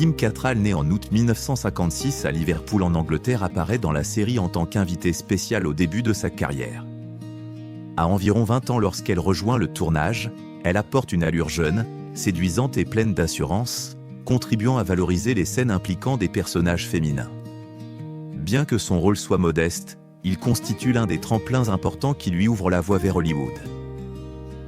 Kim Cattrall, né en août 1956 à Liverpool en Angleterre, apparaît dans la série en tant qu'invité spécial au début de sa carrière. À environ 20 ans lorsqu'elle rejoint le tournage, elle apporte une allure jeune, séduisante et pleine d'assurance, contribuant à valoriser les scènes impliquant des personnages féminins. Bien que son rôle soit modeste, il constitue l'un des tremplins importants qui lui ouvrent la voie vers Hollywood.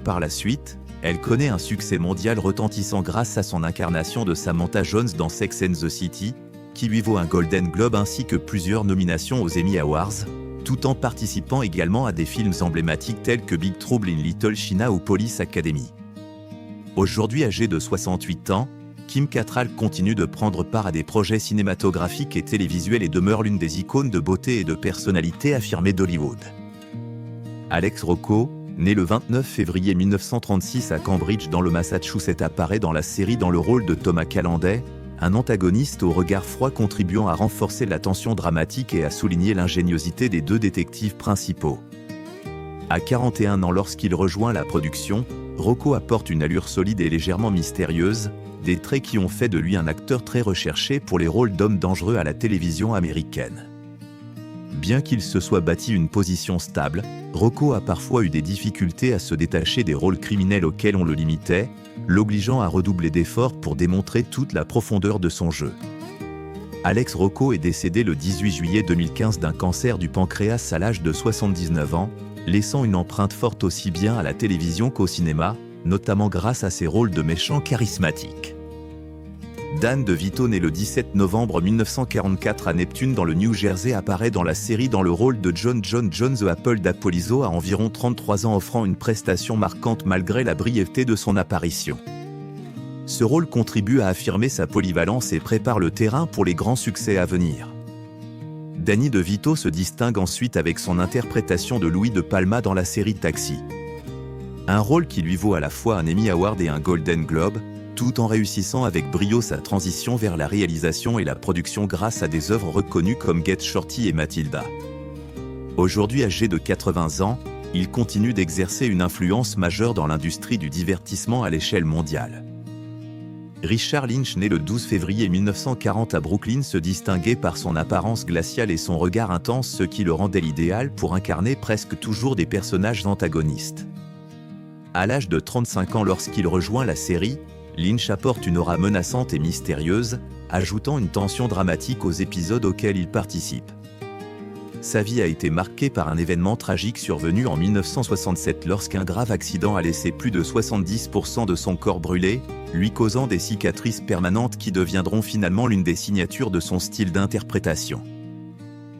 Par la suite, elle connaît un succès mondial retentissant grâce à son incarnation de Samantha Jones dans Sex and the City, qui lui vaut un Golden Globe ainsi que plusieurs nominations aux Emmy Awards, tout en participant également à des films emblématiques tels que Big Trouble in Little China ou Police Academy. Aujourd'hui âgée de 68 ans, Kim Cattrall continue de prendre part à des projets cinématographiques et télévisuels et demeure l'une des icônes de beauté et de personnalité affirmée d'Hollywood. Alex Rocco, né le 29 février 1936 à Cambridge dans le Massachusetts, apparaît dans la série dans le rôle de Thomas Callander, un antagoniste au regard froid contribuant à renforcer la tension dramatique et à souligner l'ingéniosité des deux détectives principaux. À 41 ans lorsqu'il rejoint la production, Rocco apporte une allure solide et légèrement mystérieuse, des traits qui ont fait de lui un acteur très recherché pour les rôles d'hommes dangereux à la télévision américaine. Bien qu'il se soit bâti une position stable, Rocco a parfois eu des difficultés à se détacher des rôles criminels auxquels on le limitait, l'obligeant à redoubler d'efforts pour démontrer toute la profondeur de son jeu. Alex Rocco est décédé le 18 juillet 2015 d'un cancer du pancréas à l'âge de 79 ans, laissant une empreinte forte aussi bien à la télévision qu'au cinéma, notamment grâce à ses rôles de méchants charismatiques. Dan DeVito, né le 17 novembre 1944 à Neptune dans le New Jersey, apparaît dans la série dans le rôle de John The Apple d'Apolliso à environ 33 ans, offrant une prestation marquante malgré la brièveté de son apparition. Ce rôle contribue à affirmer sa polyvalence et prépare le terrain pour les grands succès à venir. Danny DeVito se distingue ensuite avec son interprétation de Louis De Palma dans la série Taxi. Un rôle qui lui vaut à la fois un Emmy Award et un Golden Globe, tout en réussissant avec brio sa transition vers la réalisation et la production grâce à des œuvres reconnues comme Get Shorty et Matilda. Aujourd'hui âgé de 80 ans, il continue d'exercer une influence majeure dans l'industrie du divertissement à l'échelle mondiale. Richard Lynch, né le 12 février 1940 à Brooklyn, se distinguait par son apparence glaciale et son regard intense, ce qui le rendait l'idéal pour incarner presque toujours des personnages antagonistes. À l'âge de 35 ans lorsqu'il rejoint la série, Lynch apporte une aura menaçante et mystérieuse, ajoutant une tension dramatique aux épisodes auxquels il participe. Sa vie a été marquée par un événement tragique survenu en 1967 lorsqu'un grave accident a laissé plus de 70% de son corps brûlé, lui causant des cicatrices permanentes qui deviendront finalement l'une des signatures de son style d'interprétation.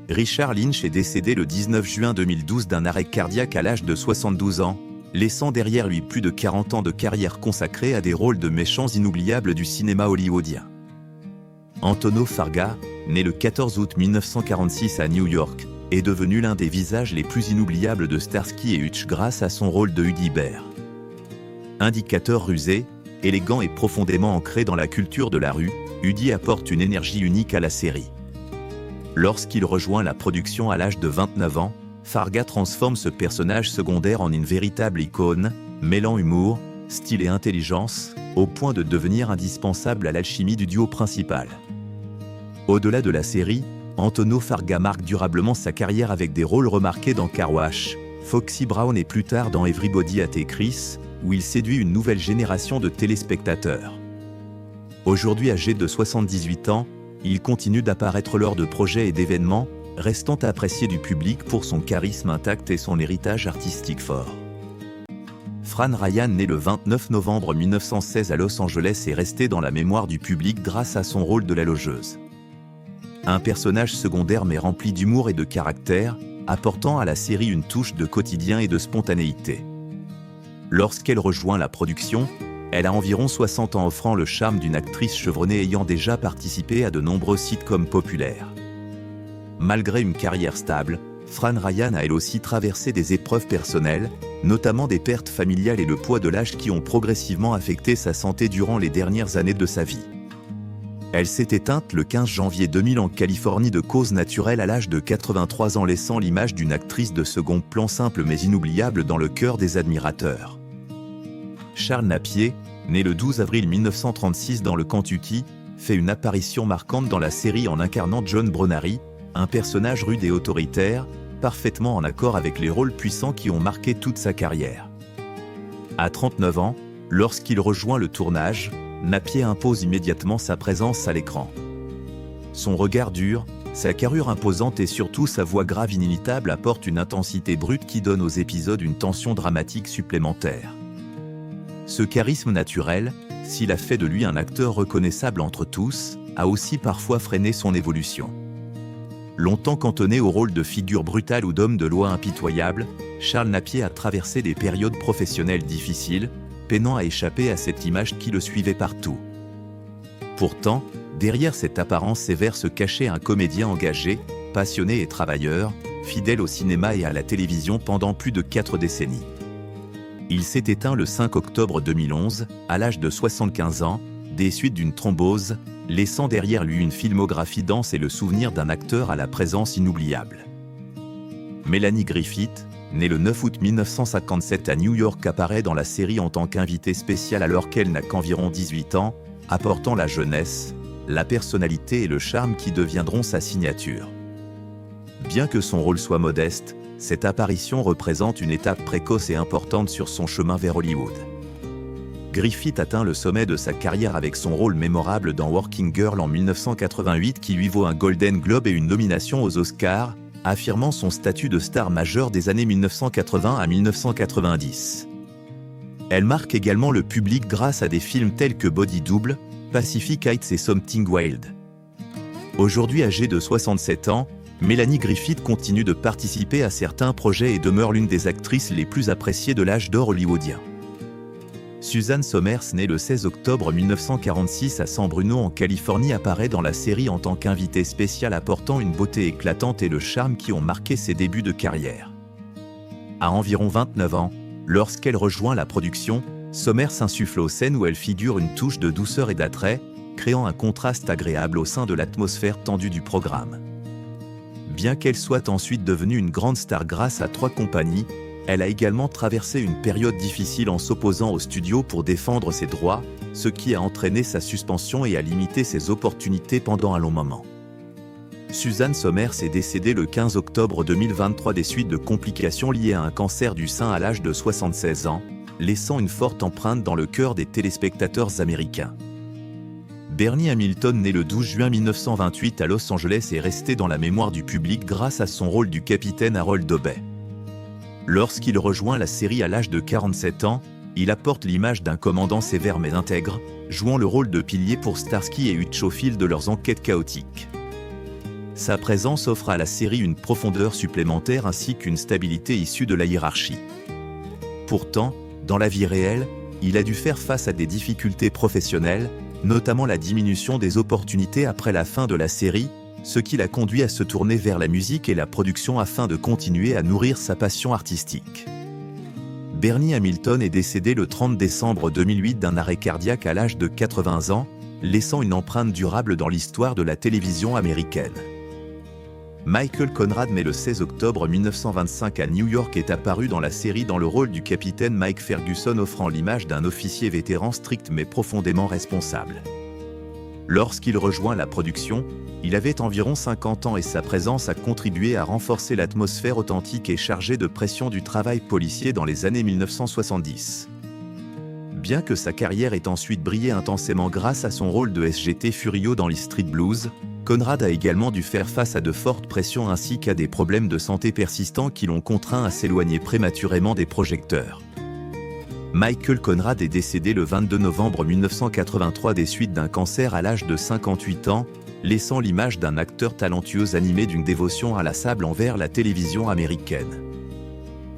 Richard Lynch est décédé le 19 juin 2012 d'un arrêt cardiaque à l'âge de 72 ans, laissant derrière lui plus de 40 ans de carrière consacrée à des rôles de méchants inoubliables du cinéma hollywoodien. Antonio Farga, né le 14 août 1946 à New York, est devenu l'un des visages les plus inoubliables de Starsky et Hutch grâce à son rôle de Udi Bear. Indicateur rusé, élégant et profondément ancré dans la culture de la rue, Udi apporte une énergie unique à la série. Lorsqu'il rejoint la production à l'âge de 29 ans, Farga transforme ce personnage secondaire en une véritable icône, mêlant humour, style et intelligence, au point de devenir indispensable à l'alchimie du duo principal. Au-delà de la série, Antonio Farga marque durablement sa carrière avec des rôles remarqués dans Car Wash, Foxy Brown et plus tard dans Everybody Hates Chris, où il séduit une nouvelle génération de téléspectateurs. Aujourd'hui âgé de 78 ans, il continue d'apparaître lors de projets et d'événements, restant apprécié du public pour son charisme intact et son héritage artistique fort. Fran Ryan, né le 29 novembre 1916 à Los Angeles, est resté dans la mémoire du public grâce à son rôle de la logeuse. Un personnage secondaire mais rempli d'humour et de caractère, apportant à la série une touche de quotidien et de spontanéité. Lorsqu'elle rejoint la production, elle a environ 60 ans, offrant le charme d'une actrice chevronnée ayant déjà participé à de nombreux sitcoms populaires. Malgré une carrière stable, Fran Ryan a elle aussi traversé des épreuves personnelles, notamment des pertes familiales et le poids de l'âge qui ont progressivement affecté sa santé durant les dernières années de sa vie. Elle s'est éteinte le 15 janvier 2000 en Californie de cause naturelle à l'âge de 83 ans, laissant l'image d'une actrice de second plan simple mais inoubliable dans le cœur des admirateurs. Charles Napier, né le 12 avril 1936 dans le Kentucky, fait une apparition marquante dans la série en incarnant John Bronari, un personnage rude et autoritaire, parfaitement en accord avec les rôles puissants qui ont marqué toute sa carrière. À 39 ans, lorsqu'il rejoint le tournage, Napier impose immédiatement sa présence à l'écran. Son regard dur, sa carrure imposante et surtout sa voix grave inimitable apportent une intensité brute qui donne aux épisodes une tension dramatique supplémentaire. Ce charisme naturel, s'il a fait de lui un acteur reconnaissable entre tous, a aussi parfois freiné son évolution. Longtemps cantonné au rôle de figure brutale ou d'homme de loi impitoyable, Charles Napier a traversé des périodes professionnelles difficiles, peinant à échapper à cette image qui le suivait partout. Pourtant, derrière cette apparence sévère se cachait un comédien engagé, passionné et travailleur, fidèle au cinéma et à la télévision pendant plus de 4 décennies. Il s'est éteint le 5 octobre 2011, à l'âge de 75 ans, des suites d'une thrombose, laissant derrière lui une filmographie dense et le souvenir d'un acteur à la présence inoubliable. Melanie Griffith, née le 9 août 1957 à New York, apparaît dans la série en tant qu'invitée spéciale alors qu'elle n'a qu'environ 18 ans, apportant la jeunesse, la personnalité et le charme qui deviendront sa signature. Bien que son rôle soit modeste, cette apparition représente une étape précoce et importante sur son chemin vers Hollywood. Griffith atteint le sommet de sa carrière avec son rôle mémorable dans Working Girl en 1988 qui lui vaut un Golden Globe et une nomination aux Oscars, affirmant son statut de star majeure des années 1980 à 1990. Elle marque également le public grâce à des films tels que Body Double, Pacific Heights et Something Wild. Aujourd'hui âgée de 67 ans, Melanie Griffith continue de participer à certains projets et demeure l'une des actrices les plus appréciées de l'âge d'or hollywoodien. Suzanne Somers, née le 16 octobre 1946 à San Bruno en Californie, apparaît dans la série en tant qu'invitée spéciale apportant une beauté éclatante et le charme qui ont marqué ses débuts de carrière. À environ 29 ans, lorsqu'elle rejoint la production, Somers insuffle aux scènes où elle figure une touche de douceur et d'attrait, créant un contraste agréable au sein de l'atmosphère tendue du programme. Bien qu'elle soit ensuite devenue une grande star grâce à 3 compagnies, elle a également traversé une période difficile en s'opposant au studio pour défendre ses droits, ce qui a entraîné sa suspension et a limité ses opportunités pendant un long moment. Suzanne Somers est décédée le 15 octobre 2023 des suites de complications liées à un cancer du sein à l'âge de 76 ans, laissant une forte empreinte dans le cœur des téléspectateurs américains. Bernie Hamilton, né le 12 juin 1928 à Los Angeles, est resté dans la mémoire du public grâce à son rôle du capitaine Harold Dobey. Lorsqu'il rejoint la série à l'âge de 47 ans, il apporte l'image d'un commandant sévère mais intègre, jouant le rôle de pilier pour Starsky et Hutch au fil de leurs enquêtes chaotiques. Sa présence offre à la série une profondeur supplémentaire ainsi qu'une stabilité issue de la hiérarchie. Pourtant, dans la vie réelle, il a dû faire face à des difficultés professionnelles, notamment la diminution des opportunités après la fin de la série, ce qui l'a conduit à se tourner vers la musique et la production afin de continuer à nourrir sa passion artistique. Bernie Hamilton est décédé le 30 décembre 2008 d'un arrêt cardiaque à l'âge de 80 ans, laissant une empreinte durable dans l'histoire de la télévision américaine. Michael Conrad, né le 16 octobre 1925 à New York, est apparu dans la série dans le rôle du capitaine Mike Ferguson, offrant l'image d'un officier vétéran strict mais profondément responsable. Lorsqu'il rejoint la production, il avait environ 50 ans et sa présence a contribué à renforcer l'atmosphère authentique et chargée de pression du travail policier dans les années 1970. Bien que sa carrière ait ensuite brillé intensément grâce à son rôle de SGT Furio dans les Street Blues, Conrad a également dû faire face à de fortes pressions ainsi qu'à des problèmes de santé persistants qui l'ont contraint à s'éloigner prématurément des projecteurs. Michael Conrad est décédé le 22 novembre 1983 des suites d'un cancer à l'âge de 58 ans, laissant l'image d'un acteur talentueux animé d'une dévotion inlassable envers la télévision américaine.